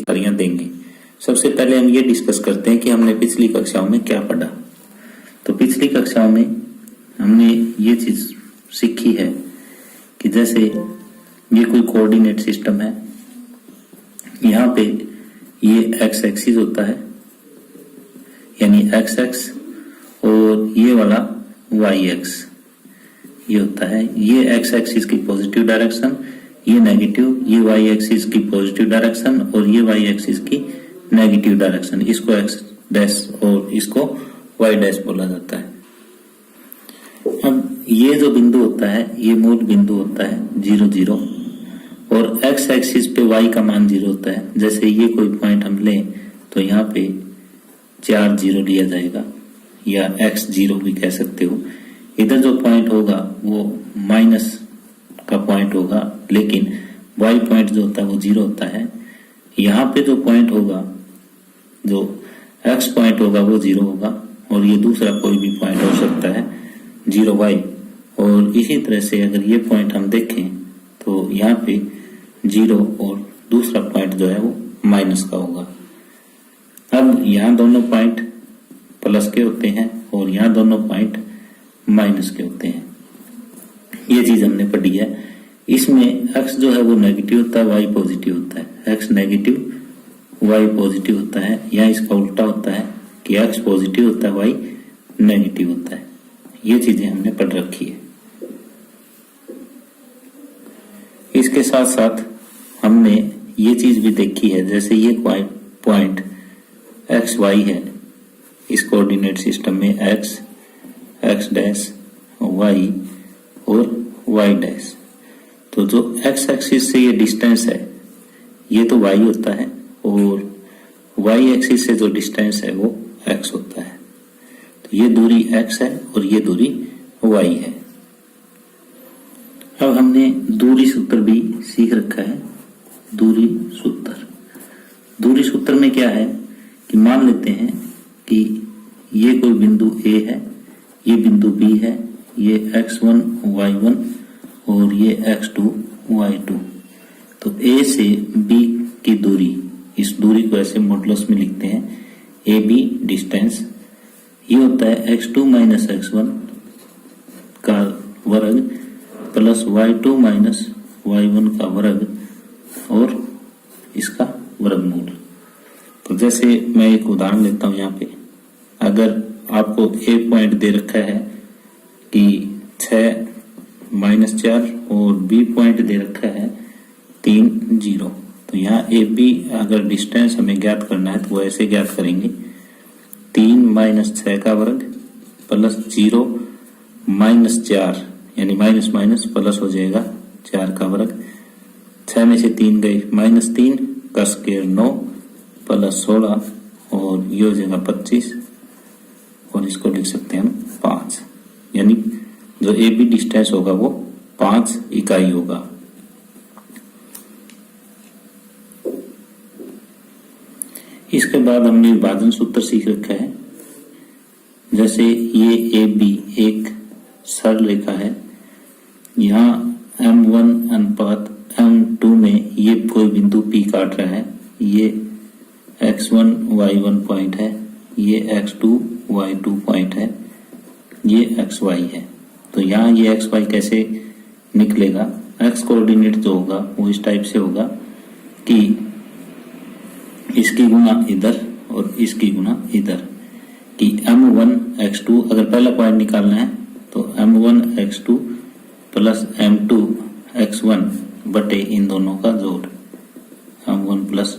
जानकारियां देंगे। सबसे पहले हम ये डिस्कस करते हैं कि हमने पिछली कक्षाओं में क्या पढ़ा। तो पिछली कक्षाओं में हमने ये चीज सीखी है कि जैसे ये कोई कोऑर्डिनेट सिस्टम है, यहाँ पे ये एक्स एक्सिस होता है यानी एक्स एक्स, और ये वाला वाई एक्स ये होता है। ये एक्स एक्सिस की पॉजिटिव डायरेक्शन, ये नेगेटिव, ये वाई एक्सिस की पॉजिटिव डायरेक्शन और ये वाई एक्सिस की नेगेटिव डायरेक्शन। इसको एक्स डैश और इसको वाई डैश बोला जाता है। अब ये जो बिंदु होता है ये मूल बिंदु होता है 0 0, और एक्स एक्सिस पे वाई का मान 0 होता है। जैसे ये कोई पॉइंट हम लें तो यहाँ पे 4 0 लिया जाएगा या x0 भी कह सकते हो। इधर जो पॉइंट होगा वो माइनस का पॉइंट होगा, लेकिन y पॉइंट जो होता है वो 0 होता है। यहाँ पे जो पॉइंट होगा, जो x पॉइंट होगा वो 0 होगा, और ये दूसरा कोई भी पॉइंट हो सकता है 0y। और इसी तरह से अगर ये पॉइंट हम देखें तो यहाँ पे 0 और दूसरा पॉइंट जो है वो माइनस का होगा। अब यहाँ दोनों पॉइंट प्लस के होते हैं और यहाँ दोनों पॉइंट माइनस के होते हैं। ये चीज हमने पढ़ी है। इसमें x जो है वो नेगेटिव होता है, y पॉजिटिव होता है। x नेगेटिव y पॉजिटिव होता है, या इसका उल्टा होता है कि x पॉजिटिव होता है y नेगेटिव होता है। ये चीजें हमने पढ़ रखी है। इसके साथ साथ हमने ये चीज भी देखी है, जैसे ये पॉइंट एक्स वाई है इस कोऑर्डिनेट सिस्टम में, एक्स एक्स डैश वाई और वाई डैश। तो जो एक्स एक्सिस से ये डिस्टेंस है ये तो वाई होता है, और वाई एक्सिस से जो डिस्टेंस है वो एक्स होता है। तो ये दूरी एक्स है और ये दूरी वाई है। अब हमने दूरी सूत्र भी सीख रखा है। दूरी सूत्र में क्या है कि मान लेते हैं कि ये कोई बिंदु A है, ये बिंदु B है, ये x1 y1 और ये x2 y2। तो A से B की दूरी, इस दूरी को ऐसे मॉडुलस में लिखते हैं AB डिस्टेंस। ये होता है x2 माइनस x1 का वर्ग प्लस y2 माइनस y1 का वर्ग और इसका वर्गमूल। तो जैसे मैं एक उदाहरण लेता हूं, यहाँ पे अगर आपको A पॉइंट दे रखा है कि 6 माइनस 4 और B पॉइंट दे रखा है 3 0, तो यहाँ AB अगर डिस्टेंस हमें ज्ञात करना है तो वो ऐसे ज्ञात करेंगे 3 माइनस 6 का वर्ग प्लस 0 माइनस 4, यानी माइनस माइनस प्लस हो जाएगा 4 का वर्ग। 6 में से 3 गए, माइनस 3 का स्क्वायर 9 प्लस 16 और ये हो जाएगा 25, और इसको लिख सकते हैं हम 5, यानी जो ए बी डिस्टेंस होगा वो 5 इकाई होगा। इसके बाद हमने विभाजन सूत्र सीख रखा है। जैसे ये ए बी एक सरल रेखा है, यहाँ M1 अनुपात M2 में ये कोई बिंदु P काट रहा है। ये x1 y1 पॉइंट है, ये x2 y2 पॉइंट है, ये xy है। तो यहाँ ये xy कैसे निकलेगा? x कोऑर्डिनेट जो होगा वो इस टाइप से होगा कि इसकी गुना इधर और इसकी गुना इधर, कि m1 x2 अगर पहला पॉइंट निकालना है तो m1 x2 plus m2 x1 बटे इन दोनों का जोड़ m1 प्लस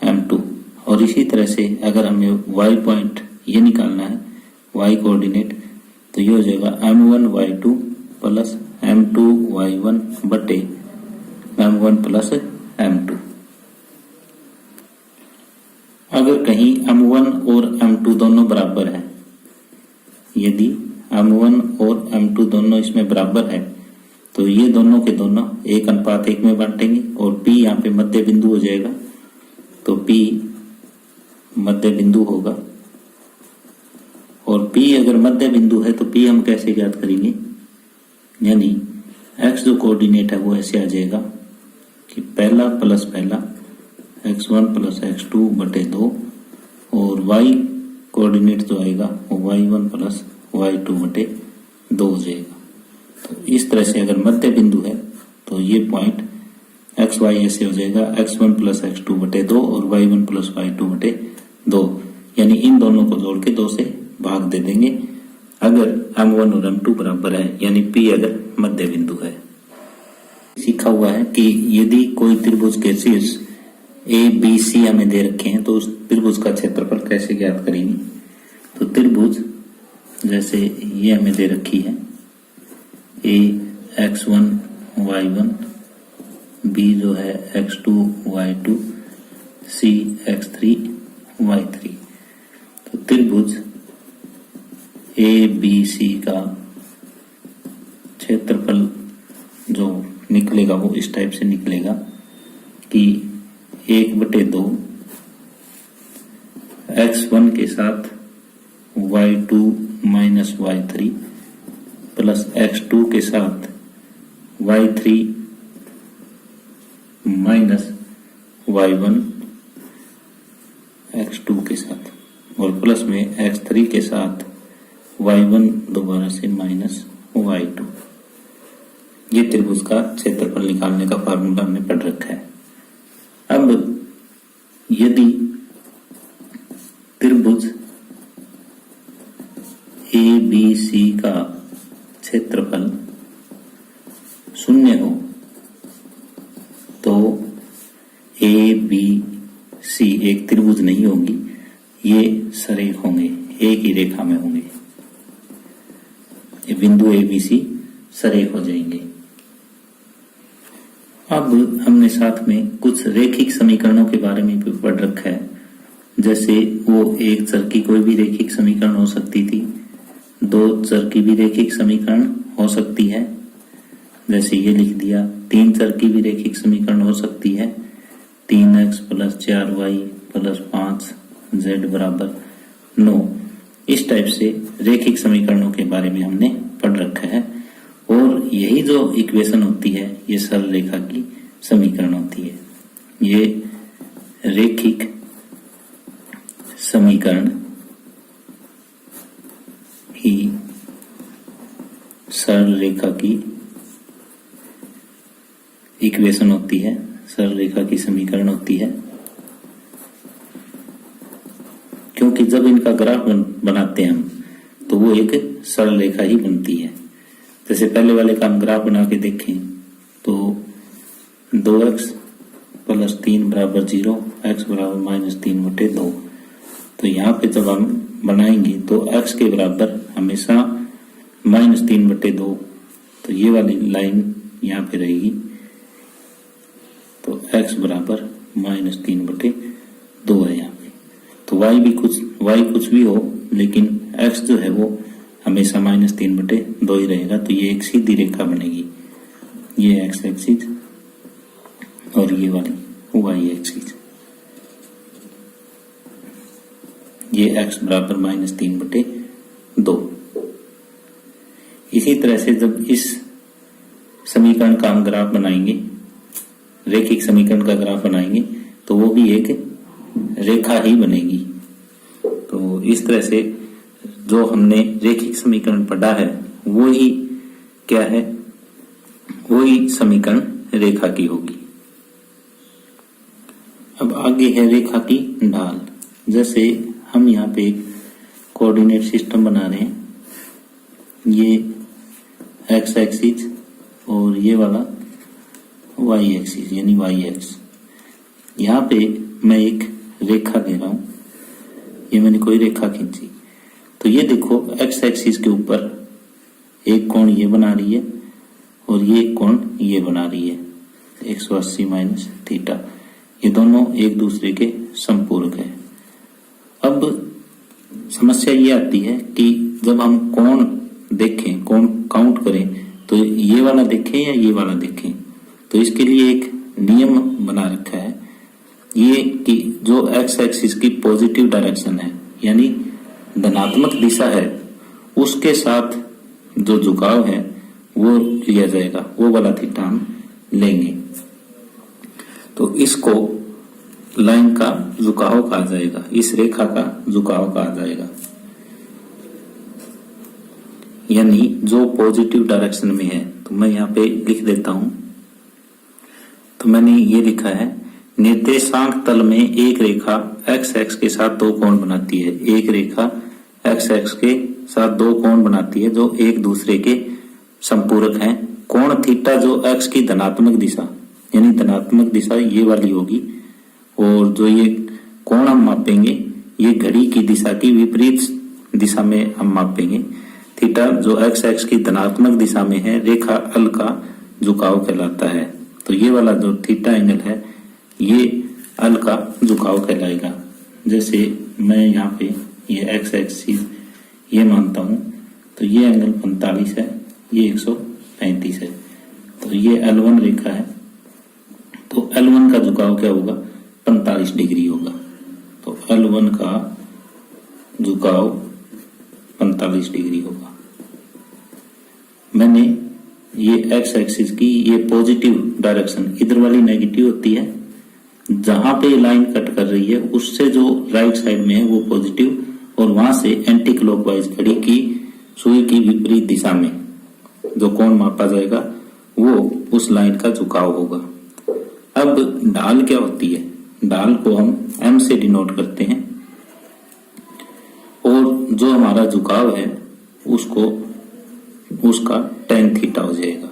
m2। और इसी तरह से अगर हमें y पॉइंट ये निकालना है, y कोऑर्डिनेट, तो ये हो जाएगा m1 y2 plus m2 y1 बटे m1 प्लस m2। अगर कहीं m1 और m2 दोनों बराबर है, यदि m1 और m2 दोनों इसमें बराबर है तो ये दोनों के दोनों 1:1 में बांटेंगे, और P यहाँ पे मध्य बिंदु हो जाएगा। तो P मध्य बिंदु होगा, और P अगर मध्य बिंदु है तो P हम कैसे ज्ञात करेंगे? यानी x जो कोऑर्डिनेट है वो ऐसे आ जाएगा कि पहला प्लस पहला x1 प्लस x2 बटे 2 और y कोऑर्डिनेट जो आएगा वो y1 प्लस y2 बटे 2 हो जाएगा। तो इस तरह से अगर मध्य बिंदु है तो ये पॉइंट एक्स वाई ऐसे हो जाएगा x1 प्लस x2 बटे 2 और y1 प्लस y2 बटे 2, यानी इन दोनों को जोड़ के 2 से भाग दे देंगे अगर m1 और m2 बराबर है, यानी P अगर मध्य बिंदु है। सीखा हुआ है कि यदि कोई त्रिभुज के शीर्ष ए बी सी हमें दे रखे हैं तो उस त्रिभुज का क्षेत्रफल कैसे ज्ञात करेंगे। तो त्रिभुज जैसे ये हमें दे रखी है ए x1 y1, बी जो है x2 y2, सी x3 y3। तो त्रिभुज ए बी सी का क्षेत्रफल जो निकलेगा वो इस टाइप से निकलेगा कि 1/2 x1 के साथ y2 minus y3 plus x2 के साथ y3 माइनस y1 x2 के साथ और प्लस में x3 के साथ y1 दोबारा से माइनस y2। ये त्रिभुज का क्षेत्रफल निकालने का फार्मूला हमने पढ़ रखा है। अब यदि त्रिभुज ए बी सी का क्षेत्रफल 0 हो तो ए बी सी एक त्रिभुज नहीं होगी, ये सरेख होंगे, एक ही रेखा में होंगे। ये बिंदु ए बी सी सरेख हो जाएंगे। अब हमने साथ में कुछ रेखिक समीकरणों के बारे में भी पढ़ रखा है, जैसे वो एक चर की कोई भी रेखिक समीकरण हो सकती थी, 2 चर की भी रेखिक समीकरण हो सकती है, जैसे ये लिख दिया। 3 चर की भी रेखिक समीकरण हो सकती है, 3x plus 4y plus 5z बराबर 9। इस टाइप से रेखिक समीकरणों के बारे में हमने पढ़ रखा है और यही जो इक्वेशन होती है ये सरल रेखा की समीकरण होती है। ये रेखिक समीकरण ही सरल रेखा की इक्वेशन होती है, सरल रेखा की समीकरण होती है, क्योंकि जब इनका ग्राफ बनाते हैं हम तो वो एक सरल रेखा ही बनती है। जैसे पहले वाले का हम ग्राफ बना के देखें तो 2x प्लस 3 बराबर 0, x बराबर -3/2। तो यहाँ पे जब हम बनाएंगे तो x के बराबर हमेशा -3/2, तो ये वाली लाइन यहाँ पे रहेगी। तो x बराबर -3/2 है यहाँ पे। तो y कुछ भी हो लेकिन x जो है वो हमेशा -3/2 ही रहेगा। तो ये एक सीधी रेखा बनेगी, ये x एक्सिस और ये वाली y एक्सिस, ये x बराबर -3/2। इसी तरह से जब इस समीकरण का हम ग्राफ बनाएंगे, रेखिक समीकरण का ग्राफ बनाएंगे तो वो भी एक रेखा ही बनेगी। तो इस तरह से जो हमने रेखिक समीकरण पढ़ा है वो ही क्या है, वो ही समीकरण रेखा की होगी। अब आगे है रेखा की ढाल। जैसे हम यहाँ पे एक कोऑर्डिनेट सिस्टम बना रहे हैं, ये x एक्सिस और ये वाला y एक्सिस यानी y एक्स। यहाँ पे मैं एक रेखा ले रहा हूं, ये मैंने कोई रेखा खींची तो ये देखो x एक्सिस के ऊपर एक कोण ये बना रही है और ये कोण ये बना रही है 180 माइनस थीटा। ये दोनों एक दूसरे के समपूरक है। अब समस्या ये आती है कि जब हम कोण देखें, कोण काउंट करें तो ये वाला देखें या ये वाला देखें। तो इसके लिए एक नियम बना रखा है ये कि जो x एक्सिस की पॉजिटिव डायरेक्शन है यानी धनात्मक दिशा है उसके साथ जो झुकाव है वो लिया जाएगा, वो वाला थीटा हम लेंगे। तो इसको लाइन का झुकाव कहा जाएगा, इस रेखा का झुकाव कहा जाएगा, यानी जो पॉजिटिव डायरेक्शन में है। तो मैं यहाँ पे लिख देता हूं। तो मैंने ये लिखा है, निर्देशांक तल में एक रेखा एक्स एक्स के साथ दो कोण बनाती है। एक रेखा एक्स एक्स के साथ दो कोण बनाती है जो एक दूसरे के संपूरक हैं। कोण थीटा जो एक्स की धनात्मक दिशा, यानी धनात्मक दिशा ये वाली होगी, और जो ये कोण हम मापेंगे ये घड़ी की दिशा की विपरीत दिशा में हम मापेंगे। थीटा जो एक्स एक्स की धनात्मक दिशा में है, रेखा अल का झुकाव कहलाता है। तो ये वाला जो थीटा एंगल है ये अल का झुकाव कहलाएगा। जैसे मैं यहाँ पे ये एक्स एक्सिस ये मानता हूं, तो ये एंगल 45 है, ये 135 है, तो ये L1 रेखा है, तो L1 का झुकाव क्या होगा, 45 डिग्री होगा। तो L1 का झुकाव 45 डिग्री होगा। मैंने ये एक्स एक्सिस की ये पॉजिटिव डायरेक्शन, इधर वाली नेगेटिव होती है, जहां पे लाइन कट कर रही है उससे जो राइट साइड में है वो पॉजिटिव, और वहां से एंटी क्लॉकवाइज घड़ी की सुई की विपरीत दिशा में जो कोण मापा जाएगा वो उस लाइन का झुकाव होगा। अब ढाल क्या होती है, ढाल को हम m से डिनोट करते हैं, और जो हमारा झुकाव है उसको उसका tan थीटा हो जाएगा।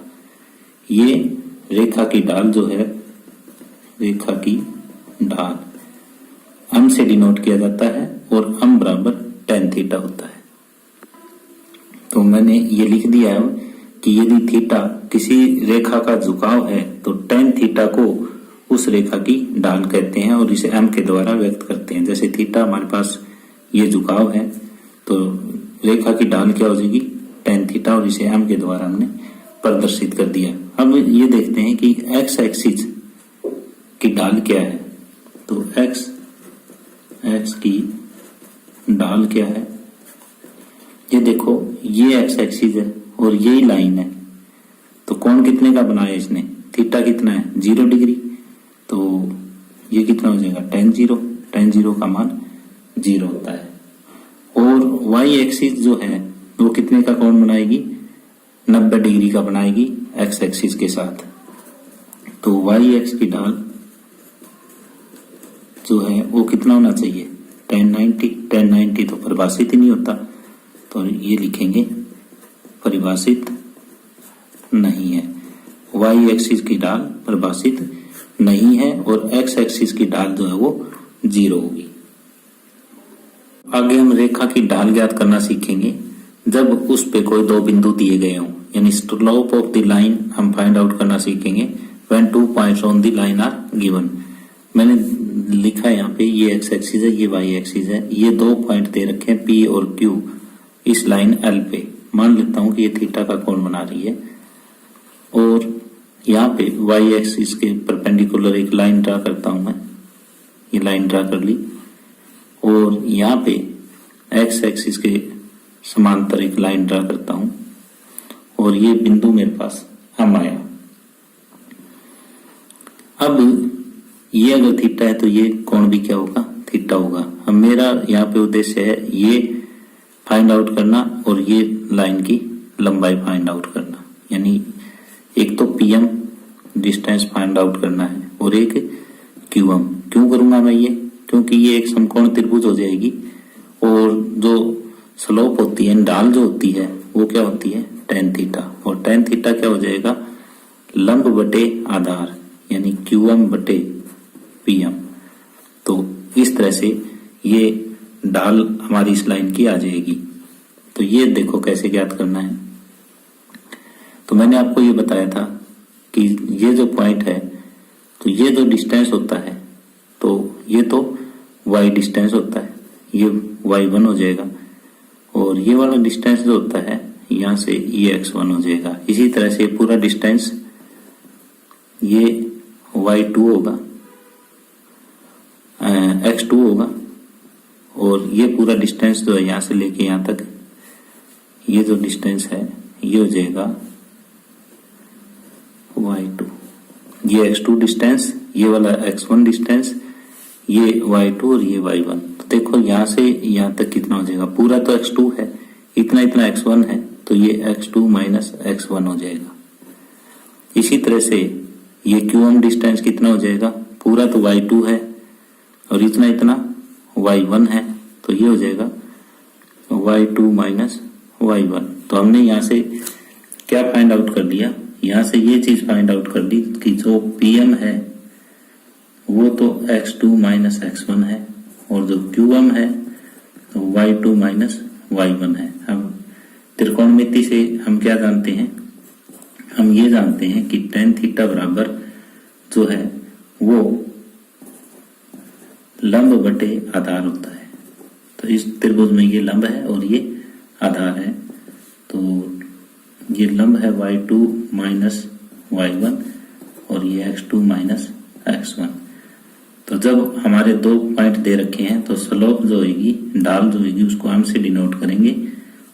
ये रेखा की ढाल जो है, रेखा की ढाल m से डिनोट किया जाता है और m बराबर tan थीटा होता है। तो मैंने ये लिख दिया है कि यदि थीटा किसी रेखा का झुकाव है तो tan थीटा को उस रेखा की ढाल कहते हैं और इसे m के द्वारा व्यक्त करते हैं। जैसे थीटा हमारे पास ये झुकाव है तो रेखा की ढाल क्या हो जाएगी, tan थीटा, और इसे m के द्वारा हमने प्रदर्शित कर दिया। अब ये देखते हैं कि x एक्सिस की ढाल क्या है। तो x की ढाल क्या है, ये देखो, ये x एक्सिस है और यही लाइन है। तो कोण कितने का बनाया इसने, थीटा कितना है, 0 डिग्री, तो ये कितना हो जाएगा, tan 0 का मान 0 होता है। और y एक्सिस जो है वो कितने का कोण बनाएगी, 90 डिग्री का बनाएगी x एक्सिस के साथ। तो y एक्स की ढाल जो है वो कितना होना चाहिए, tan 90 तो परिभाषित ही नहीं होता, तो ये लिखेंगे परिभाषित नहीं है। y एक्सिस की ढाल परिभाषित नहीं है और x एक्सिस की ढाल जो है वो 0 होगी। आगे हम रेखा की ढाल ज्ञात करना सीखेंगे जब उस पे कोई दो बिंदु दिए गए हों, यानी स्लोप ऑफ द लाइन हम फाइंड आउट करना सीखेंगे when 2 points on the line are given. मैंने लिखा है यहाँ पे, ये एक्स एक्सिस है, ये वाई एक्सिस है, ये दो पॉइंट दे रखे हैं P और Q इस लाइन L पे। मान लेता हूं कि ये थीटा का कोण बना रही है और यहाँ पे वाई एक्सिस के परपेंडिकुलर एक लाइन ड्रा करता हूं मैं, ये लाइन ड्रा कर ली, और यहाँ पे एक्स एक्सिस के समांतर एक लाइन ड्रा करता हूं और ये बिंदु मेरे पास हम आया। अब ये अगर थीटा है तो ये कोण भी क्या होगा, थीटा होगा। अब मेरा यहाँ पे उद्देश्य है ये फाइंड आउट करना और ये लाइन की लंबाई फाइंड आउट करना, यानी एक तो पीएम डिस्टेंस फाइंड आउट करना है और एक क्यूएम। क्यों करूंगा मैं ये, क्योंकि ये एक समकोण त्रिभुज हो जाएगी और जो स्लोप होती है, ढाल जो होती है वो क्या होती है, tan थीटा, और tan थीटा क्या हो जाएगा, लंब बटे आधार, यानी क्यूएम बटे पीएम। तो इस तरह से ये ढाल हमारी इस लाइन की आ जाएगी। तो ये देखो कैसे ज्ञात करना है। तो मैंने आपको ये बताया था कि ये जो पॉइंट है, तो ये जो डिस्टेंस होता है, तो ये तो y डिस्टेंस होता है, ये y1 हो जाएगा, और ये वाला डिस्टेंस जो होता है यहाँ से ये x1 हो जाएगा। इसी तरह से पूरा डिस्टेंस ये y2 होगा, x2 होगा, और ये पूरा डिस्टेंस जो है यहाँ से लेके यहाँ तक, ये जो डिस्टेंस है ये हो जाएगा y2। ये x2 डिस्टेंस, ये वाला x1 डिस्टेंस, ये y2 और ये y1। तो देखो यहाँ से यहाँ तक कितना हो जाएगा, पूरा तो x2 है, इतना इतना x1 है, तो ये x2 माइनस x1 हो जाएगा। इसी तरह से ये qm डिस्टेंस कितना हो जाएगा, पूरा तो y2 है और इतना इतना y1 है, तो ये हो जाएगा y2 माइनस y1। तो हमने यहाँ से क्या फाइंड आउट कर लिया, यहाँ से ये चीज फाइंड आउट कर ली कि जो pm है वो तो x2 माइनस x1 है और जो qm है तो y2 माइनस y1 है। हम त्रिकोणमिति से हम क्या जानते हैं, हम ये जानते हैं कि tan थीटा बराबर जो है वो लंब बटे आधार होता है। तो इस त्रिभुज में ये लंब है और ये आधार है, तो ये लंब है y2 माइनस y1 और ये x2 माइनस x1। तो जब हमारे दो पॉइंट दे रखे हैं तो स्लोप जो होगी, ढाल जो होगी, उसको m से डिनोट करेंगे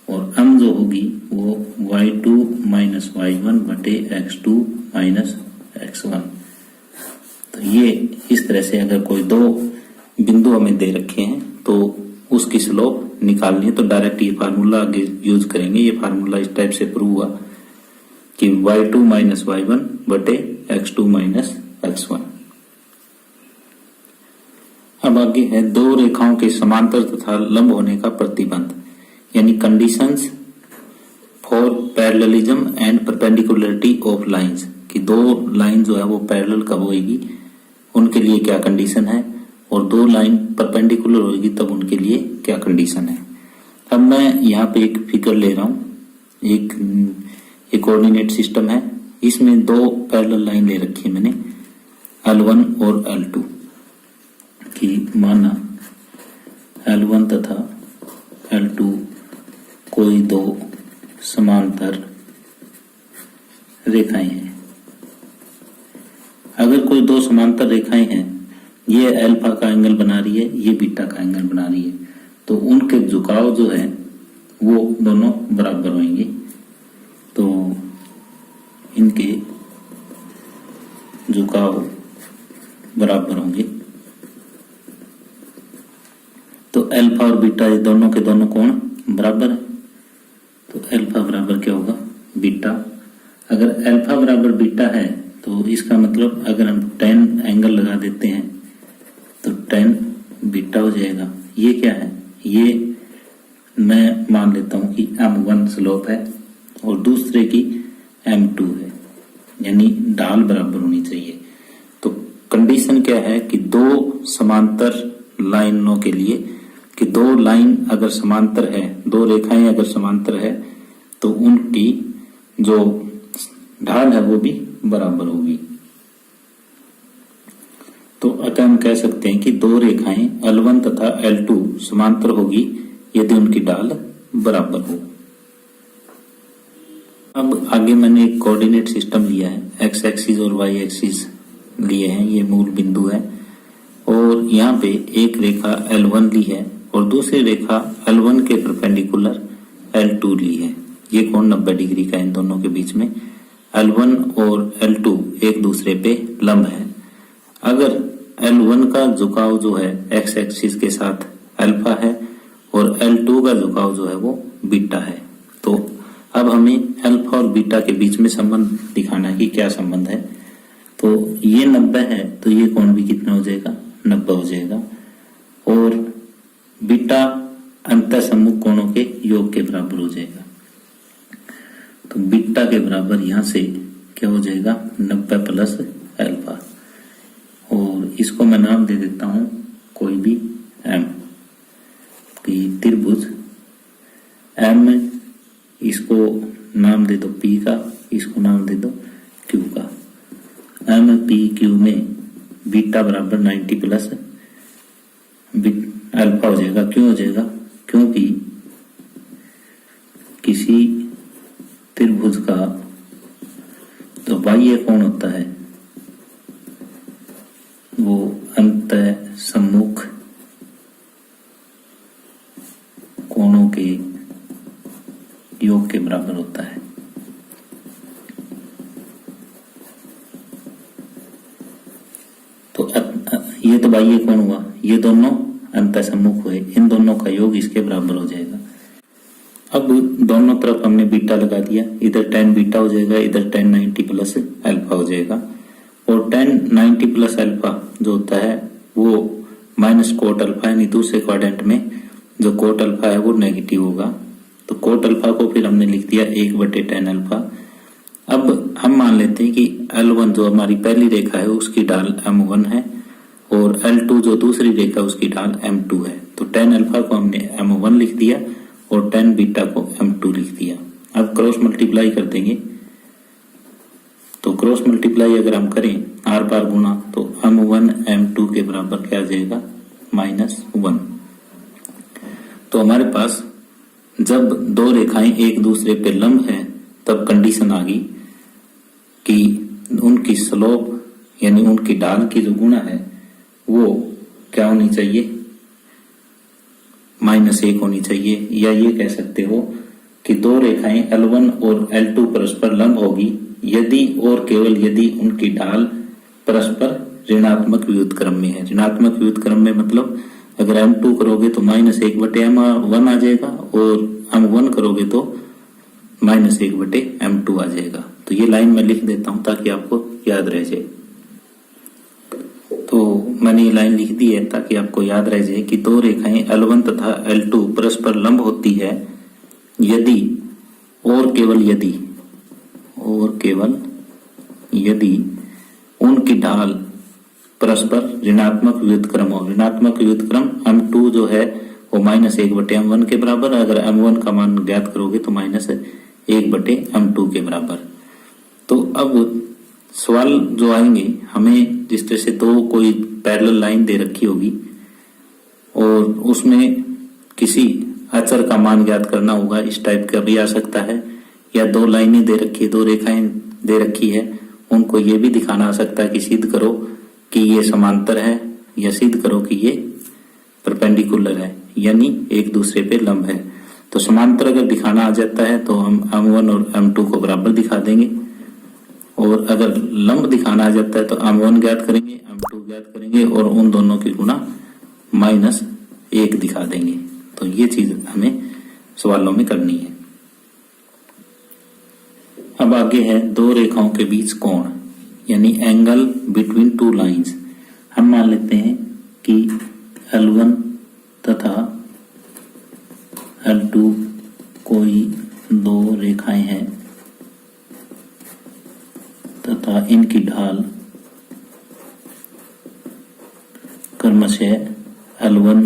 और m जो होगी वो y2 माइनस y1 बटे x2 माइनस x1। तो ये इस तरह से अगर कोई दो बिंदु हमें दे रखे हैं तो उसकी स्लोप निकालनी है, तो डायरेक्ट ये फार्मूला आगे यूज करेंगे। ये फार्मूला इस टाइप से प्रूव हुआ कि y2 माइनस y1 बटे x2 माइनस x1। अब आगे है दो रेखाओं के समांतर तथा लंब होने का प्रतिबंध, यानी conditions for parallelism and perpendicularity of lines, कि दो लाइन जो है वो पैरेलल कब होगी, उनके लिए क्या कंडीशन है, और दो लाइन परपेंडिकुलर होगी तब उनके लिए क्या कंडीशन है। अब मैं यहाँ पे एक फिगर ले रहा हूँ, एक कोऑर्डिनेट सिस्टम है, इसमें दो पैरेलल लाइन ले रखी है मैंने L1 और L2 की, माना L1 तथा L2 कोई दो समांतर रेखाएं हैं। अगर कोई दो समांतर रेखाएं हैं, ये अल्फा का एंगल बना रही है, ये बीटा का एंगल बना रही है, तो उनके झुकाव जो है वो दोनों बराबर होंगे। तो इनके झुकाव बराबर होंगे। तो अल्फा और बीटा ये दोनों के दोनों कोण बराबर है, तो अल्फा बराबर क्या होगा, बीटा। अगर अल्फा बराबर बीटा है तो इसका मतलब अगर हम tan एंगल लगा देते हैं तो tan बीटा हो जाएगा। ये क्या है, ये मैं मान लेता हूं कि m1 स्लोप है और दूसरे की m2 है, यानी ढाल बराबर होनी चाहिए। तो कंडीशन क्या है कि दो समांतर लाइनों के लिए, कि दो लाइन अगर समांतर है, दो रेखाएं अगर समांतर है तो उनकी जो ढाल है वो भी बराबर होगी। तो अतः हम कह सकते हैं कि दो रेखाएं L1 तथा L2 समांतर होगी यदि उनकी ढाल बराबर हो। अब आगे मैंने एक कोऑर्डिनेट सिस्टम लिया है, x एक्सिस और y एक्सिस लिए हैं, ये मूल बिंदु है, और यहाँ पे एक रेखा L1 ली है और दूसरी रेखा L1 के परपेंडिकुलर L2 ली है। ये कोण 90 डिग्री का है इन दोनों के बीच में। L1 और L2 एक दूसरे पे लंब है। अगर L1 का झुकाव जो है x एक्सिस के साथ अल्फा है और L2 का झुकाव जो है वो बीटा है, तो अब हमें अल्फा और बीटा के बीच में संबंध दिखाना है कि क्या संबंध है। तो ये 90 है तो ये कोण भी कितना हो जाएगा, 90 हो जाएगा, और बीटा अंतर सम्मुख कोणों के योग के बराबर हो जाएगा। तो बीटा के बराबर यहां से क्या हो जाएगा, 90 प्लस अल्फा, और इसको मैं नाम दे देता हूं कोई भी m, कि त्रिभुज m, इसको नाम दे दो p का, इसको नाम दे दो q का। m p q में बीटा बराबर 90 प्लस अल्फा हो जाएगा। क्यों हो जाएगा, क्योंकि किसी त्रिभुज का जो बाह्य कोण होता है वो अंतः सम्मुख कोणों के योग के बराबर होता है। तो ये तो बाह्य कोण हुआ, अंतःसम्मुख हुए, इन दोनों का योग इसके बराबर हो जाएगा। अब दोनों तरफ हमने बीटा लगा दिया, इधर tan बीटा हो जाएगा, इधर tan 90 प्लस अल्फा हो जाएगा। और tan 90 प्लस अल्फा जो होता है वो माइनस कोट अल्फा, यानी दूसरे क्वाड्रेंट में जो कोट अल्फा है वो नेगेटिव होगा। तो कोट अल्फा को फिर हमने लिख दिया 1/tan अल्फा। अब हम मान लेते हैं कि L1 जो हमारी पहली रेखा है उसकी ढाल M1 है और L2 जो दूसरी रेखा है उसकी ढाल M2 है। तो tan अल्फा को हमने M1 लिख दिया और tan बीटा को M2 लिख दिया। अब क्रॉस मल्टीप्लाई कर देंगे, तो क्रॉस मल्टीप्लाई अगर हम करें आर पार गुणा तो M1 M2 के बराबर क्या आ जाएगा, -1। तो हमारे पास जब दो रेखाएं एक दूसरे पे लंब है तब कंडीशन आ गई कि उनकी स्लोप यानी उनकी ढाल की जो गुणा है वो क्या होनी चाहिए, -1 होनी चाहिए। या ये कह सकते हो कि दो रेखाएं L1 और L2 परस्पर लंब होगी यदि और केवल यदि उनकी ढाल परस्पर ऋणात्मक व्युत्क्रम में है। ऋणात्मक व्युत्क्रम में मतलब अगर M2 करोगे तो -1/M1 आ जाएगा और M1 करोगे तो -1/M2 आ जाएगा। तो ये लाइन मैं लिख देता हूं ताकि आपको याद रह जाए। तो मैंने ये लाइन लिख दी है ताकि आपको याद रह जाए कि दो रेखाएं L1 तथा L2 परस्पर लंब होती है यदि और केवल यदि उनकी ढाल परस्पर ऋणात्मक व्युत्क्रम हो। ऋणात्मक व्युत्क्रम M2 जो है वो -1/M1 के बराबर, अगर M1 का मान ज्ञात करोगे तो -1/M2 के बराबर। तो अब सवाल जो आएंगे, हमें जिस तरह से दो कोई पैरेलल लाइन दे रखी होगी और उसमें किसी अचर का मान ज्ञात करना होगा, इस टाइप का भी आ सकता है। या दो लाइनें दे रखी है, दो रेखाएं दे रखी है, उनको ये भी दिखाना आ सकता है कि सिद्ध करो कि ये समांतर है या सिद्ध करो कि ये परपेंडिकुलर है यानी एक दूसरे पे लंब है। तो समांतर अगर दिखाना आ जाता है तो हम M1 और M2 को बराबर दिखा देंगे और अगर लंब दिखाना आ जाता है तो M1 ज्ञात करेंगे, M2 ज्ञात करेंगे और उन दोनों की गुणा -1 दिखा देंगे। तो ये चीज हमें सवालों में करनी है। अब आगे है दो रेखाओं के बीच कोण यानी एंगल बिटवीन टू लाइंस। हम मान लेते हैं कि L1 तथा L2 कोई दो रेखाएं हैं तथा इनकी ढाल क्रमशः L1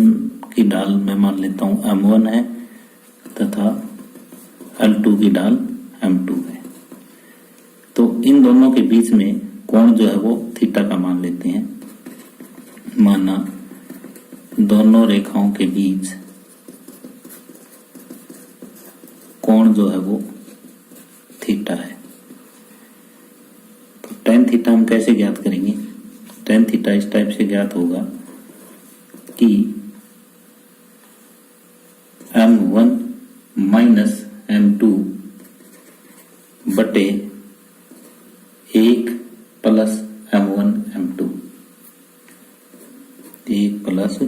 की ढाल मैं मान लेता हूं M1 है तथा L2 की ढाल M2 है। तो इन दोनों के बीच में कोण जो है वो थीटा का मान लेते हैं। माना दोनों रेखाओं के बीच कोण जो है वो थीटा है। तो tan थीटा हम कैसे ज्ञात करेंगे? tan थीटा इस टाइप से ज्ञात होगा कि M1 माइनस M2 बटे 1 plus M1 M2, 1 plus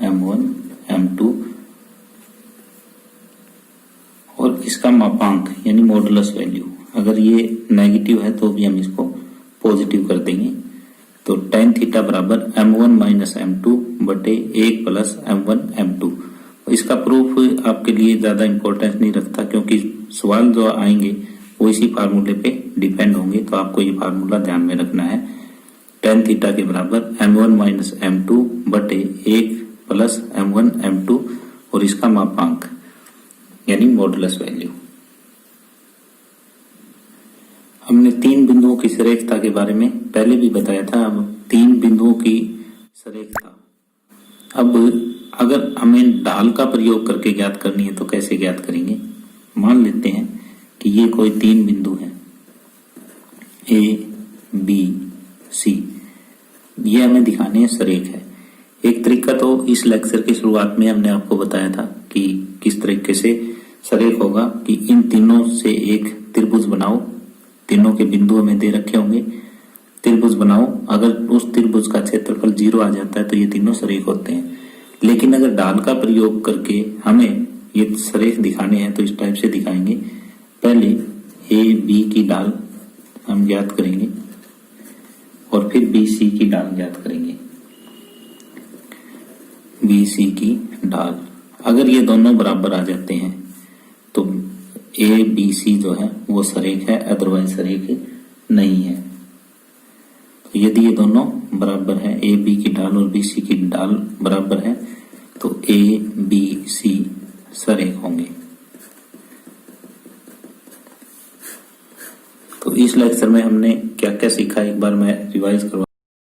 M1 M2 और इसका मापांक यानी मॉडुलस वैल्यू, अगर ये नेगेटिव है तो भी हम इसको पॉजिटिव कर देंगे। तो tan थीटा बराबर M1 माइनस M2 बटे 1 प्लस M1 M2। इसका प्रूफ आपके लिए ज्यादा इंपॉर्टेंस नहीं रखता क्योंकि सवाल जो आएंगे वो इसी फार्मूले पे डिपेंड होंगे। तो आपको ये फार्मूला ध्यान में रखना है। tan थीटा के बराबर M1 माइनस M2 बटे 1 प्लस M1 M2 और इसका मापांक यानी मॉडुलस वैल्यू। हमने 3 बिंदुओं की सरेखता के बारे में पहले भी बताया था। अब 3 बिंदुओं की सरेखता, अब अगर हमें ढाल का प्रयोग करके ज्ञात करनी है तो कैसे ज्ञात करेंगे? मान लेते हैं कि ये कोई 3 बिंदु हैं A, B, C, ये हमें दिखाने हैं सरेख है। एक तरीका तो इस लेक्चर की शुरुआत में हमने आपको बताया था कि किस तरीके से सरेख होगा कि इन तीनों से एक त्रिभुज बनाओ, तीनों के बिंदु हमें दे रखे होंगे, त्रिभुज बनाओ। अगर उस त्रिभुज का क्षेत्रफल 0 आ जाता है तो ये तीनों सरेख होते हैं। लेकिन अगर डाल का प्रयोग करके हमें ये सरेख दिखाने हैं तो इस टाइप से दिखाएंगे। पहले ए बी की डाल हम ज्ञात करेंगे और फिर बी सी की डाल ज्ञात करेंगे। बी सी की डाल अगर ये दोनों बराबर आ जाते हैं तो ए बी सी जो है वो सरेख है, अदरवाइज सरेख नहीं है। तो यदि ये दोनों बराबर है, ए बी की डाल और बी सी की डाल बराबर है, तो ए बी सी सरेख होंगे। तो इस लेक्चर में हमने क्या क्या सीखा एक बार मैं रिवाइज करवा